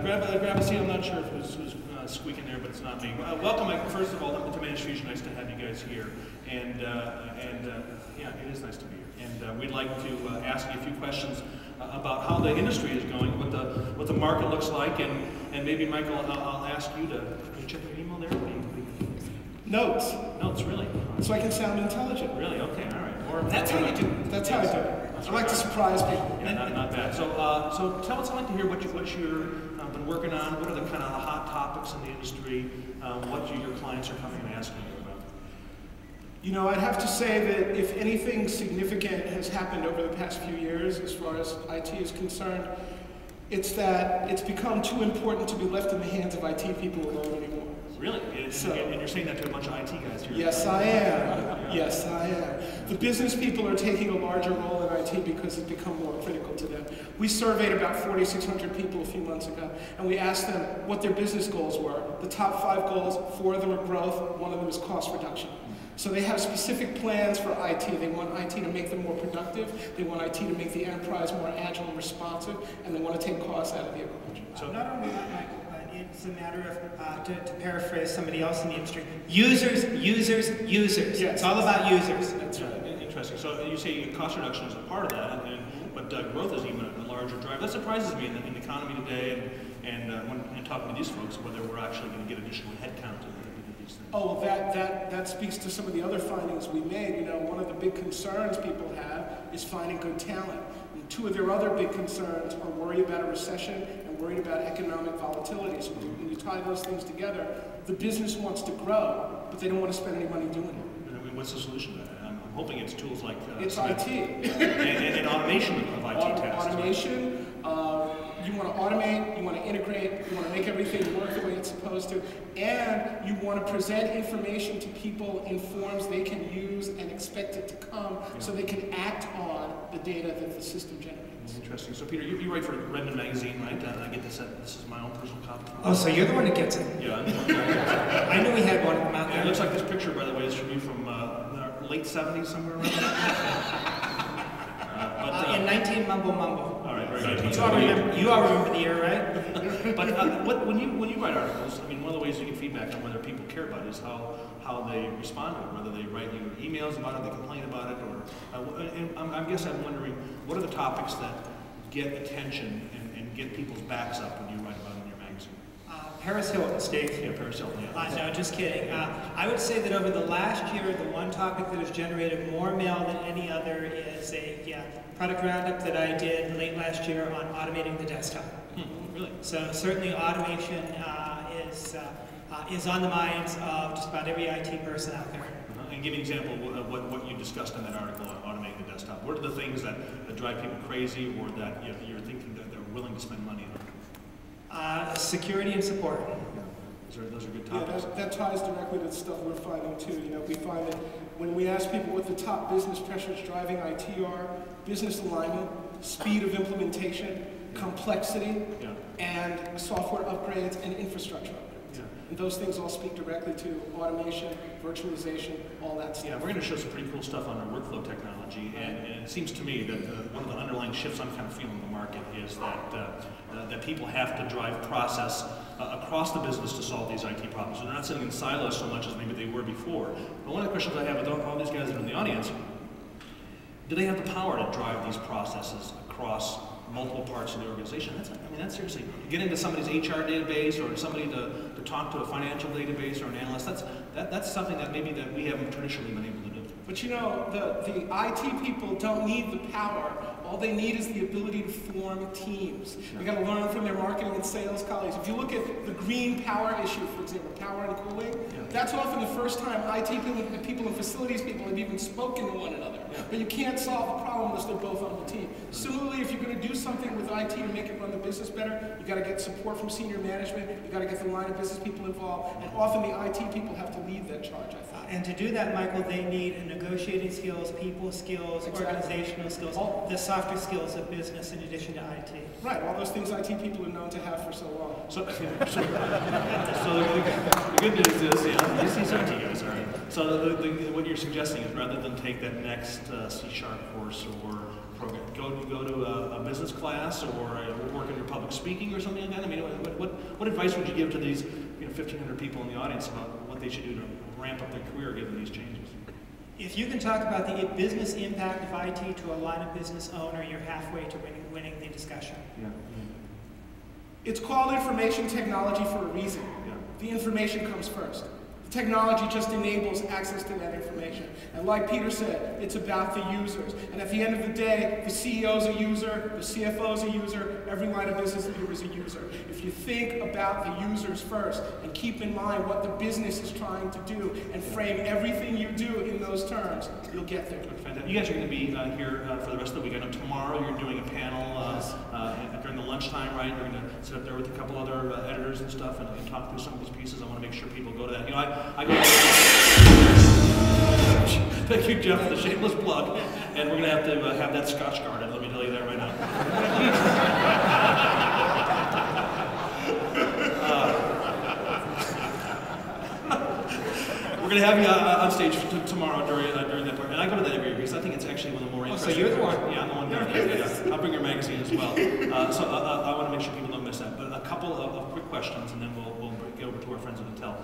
grab a seat. I'm not sure if who's squeaking there, but it's not me. Welcome, first of all, to ManageFusion. Nice to have you guys here. And yeah, it is nice to be here. And we'd like to ask you a few questions about how the industry is going, what the market looks like, and maybe, Michael, I'll ask you to check your email there. Notes. Notes, really? So I can sound intelligent. Really? Okay, all right. That's how you do it. That's how I do it. I like to surprise people. Yeah, not bad. So, tell us, I'd like to hear what you've been working on. What are the kind of hot topics in the industry? What your clients are coming and asking you about? You know, I'd have to say that if anything significant has happened over the past few years as far as IT is concerned, it's that it's become too important to be left in the hands of IT people alone anymore. Really? And you're saying that to a bunch of IT guys here? Yes, I am. Yes, I am. The business people are taking a larger role in IT because it's become more critical to them. We surveyed about 4,600 people a few months ago, and we asked them what their business goals were. The top 5 goals, 4 of them are growth, 1 of them is cost reduction. So they have specific plans for IT. They want IT to make them more productive. They want IT to make the enterprise more agile and responsive, and they want to take costs out of the equation. So not only that, Michael, it's a matter of, to paraphrase somebody else in the industry, users. Yes. It's all about users. That's right. Interesting. So you say cost reduction is a part of that, but growth is even a larger driver. That surprises me in the economy today, and when talking to these folks, whether we're actually going to get additional headcount to these things. Oh, well, that speaks to some of the other findings we made. You know, one of the big concerns people have is finding good talent. And 2 of their other big concerns are worry about a recession and worried about economic volatility. So when you tie those things together, the business wants to grow, but they don't want to spend any money doing it. I mean, what's the solution to that? I'm hoping it's tools like it's IT and automation of IT tasks. Automation. You want to automate, you want to integrate, you want to make everything work the way it's supposed to, and you want to present information to people in forms they can use and expect it to come, so they can act on the data that the system generates. Interesting. So Peter, you write for Redmond Magazine, right? I get this is my own personal copy. Oh, so you're the one that gets it? Yeah. I knew we had one of them out there. It looks like this picture, by the way, is from you from the late 70s, somewhere around there. In 19 Mumble. All right, very good. You all remember the year, right? But when you write articles, I mean, one of the ways you get feedback on whether people care about it is how they respond to it, whether they write you emails about it, they complain about it, or and I guess I'm wondering, what are the topics that get attention and get people's backs up when you write about it in your magazine? Paris Hilton, Steve. Yeah, Paris Hilton, yeah. No, just kidding. I would say that over the last year, the one topic that has generated more mail than any other is a product roundup that I did late last year on automating the desktop. Really? So certainly automation is on the minds of just about every IT person out there. And give me an example of what you discussed in that article on automating the desktop. What are the things that drive people crazy, or that you're thinking that they're willing to spend money on? Security and support. Those are good topics. Yeah, that ties directly to the stuff we're finding too. You know, we find that when we ask people what the top business pressures driving IT are, business alignment, speed of implementation, complexity, and software upgrades and infrastructure upgrades. And those things all speak directly to automation, virtualization, all that stuff. Yeah, we're going to show some pretty cool stuff on our workflow technology, and it seems to me that one of the underlying shifts I'm kind of feeling in the market is that people have to drive process across the business to solve these IT problems. They're not sitting in silos so much as maybe they were before. But one of the questions I have with all these guys that are in the audience, do they have the power to drive these processes across multiple parts of the organization? That's seriously, get into somebody's HR database, or somebody to talk to a financial database or an analyst. That's something that maybe that we haven't traditionally been able to do. But you know, the IT people don't need the power. All they need is the ability to form teams. They got to learn from their marketing and sales colleagues. If you look at the green power issue, for example, power and cooling, that's often the first time IT people and facilities people have even spoken to one another. But you can't solve the problem unless they're both on the team. Similarly, if you're going to do something with IT to make it run the business better, you got to get support from senior management. You got to get the line of business people involved, and often the IT people have to lead that charge, I think. And to do that, Michael, they need negotiating skills, people skills, organizational skills, the softer skills of business in addition to IT. Right, all those things IT people are known to have for so long. So the good news is, these IT guys, all right. So what you're suggesting is rather than take that next C# course or program, go to a business business class or work in your public speaking or something like that? I mean, what advice would you give to these 1,500 people in the audience about what they should do to ramp up their career given these changes? If you can talk about the business impact of IT to a line of business owner, you're halfway to winning the discussion. Yeah. It's called information technology for a reason. Yeah. The information comes first. The technology just enables access to that information. And like Peter said, it's about the users. And at the end of the day, the CEO is a user, the CFO is a user, every line of business leader is a user. If you think about the users first and keep in mind what the business is trying to do and frame everything you do in those terms, you'll get there. Fantastic. You guys are going to be here for the rest of the week. I know tomorrow you're doing a panel during the lunchtime, right? You're going to sit up there with a couple other editors and stuff and talk through some of these pieces. I want to make sure people go to that. I go thank you, Jeff, for the shameless plug. And we're going to have that Scotch guarded, let me tell you that right now. We're going to have you on stage tomorrow during that part. And I go to that every year because I think it's actually one of the more interesting. So you're the one. Yeah, I'm the one. Yeah. I'll bring your magazine as well. So I want to make sure people don't miss that. But a couple of quick questions, and then we'll get over to our friends at Intel.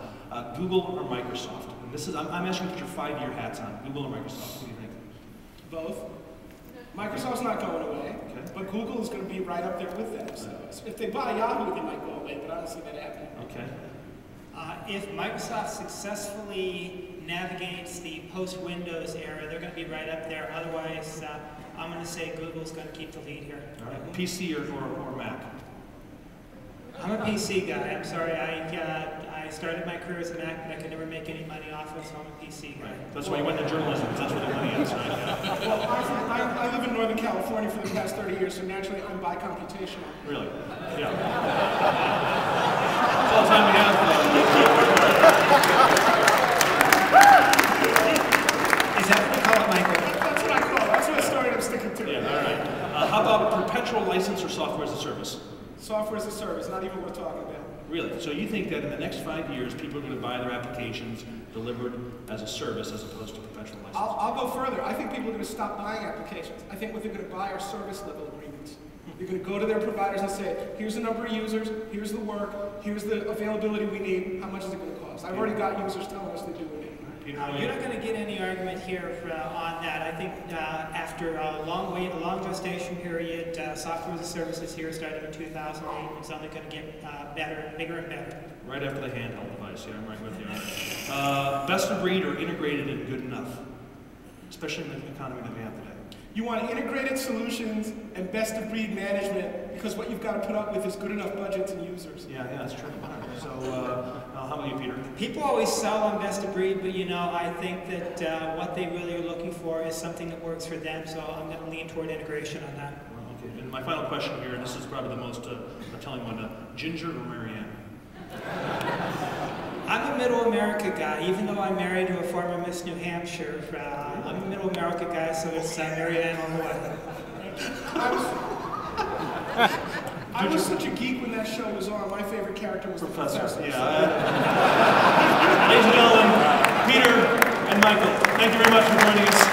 Google or Microsoft? And this is I'm asking you to put your 5-year hats on. Google or Microsoft? What do you think? Both. Microsoft's not going away, okay. But Google is going to be right up there with them. So if they buy Yahoo, they might go away, but I don't see that happening. Okay. If Microsoft successfully navigates the post-Windows era, they're going to be right up there. Otherwise, I'm going to say Google's going to keep the lead here. All right. PC or Mac? I'm a PC guy. I'm sorry. I started my career as a Mac, but I could never make any money off it, so I'm a PC guy. Right. That's why you went to journalism, because that's where the money is, right? Yeah. Well, I live in Northern California for the past 30 years, so naturally I'm bi-computational. Really? Yeah. That's all the time we have. Is that what you call it, Michael? That's what I call it. That's what I started. I'm sticking to it. Yeah, all right. How about perpetual license or software as a service? Software as a service, not even worth talking about. Really? So you think that in the next 5 years, people are going to buy their applications delivered as a service as opposed to perpetual license? I'll go further. I think people are going to stop buying applications. I think what they're going to buy are service level agreements. They're going to go to their providers and say, here's the number of users, here's the work, here's the availability we need, how much is it going to cost? I've already got users telling us they do what they need. You're not going to get any argument here on that. I think after a long wait, a long gestation period, software as a service is here starting in 2008. It's only going to get better, bigger and better. Right after the handheld device, yeah, I'm right with you. Best of breed or integrated and good enough? Especially in the economy that we have today. You want integrated solutions and best of breed management because what you've got to put up with is good enough budgets and users. Yeah, that's true. So, how about you, Peter? People always sell on best of breed, but I think that what they really are looking for is something that works for them, so I'm going to lean toward integration on that. Well, okay. And my final question here, and this is probably the most telling one, Ginger or Marianne? I'm a Middle America guy, even though I'm married to a former Miss New Hampshire. I'm a Middle America guy, so it's Marianne all the way. I was such a geek when that show was on. My favorite character was the professor. Yeah. Ladies and gentlemen, Peter and Michael, thank you very much for joining us.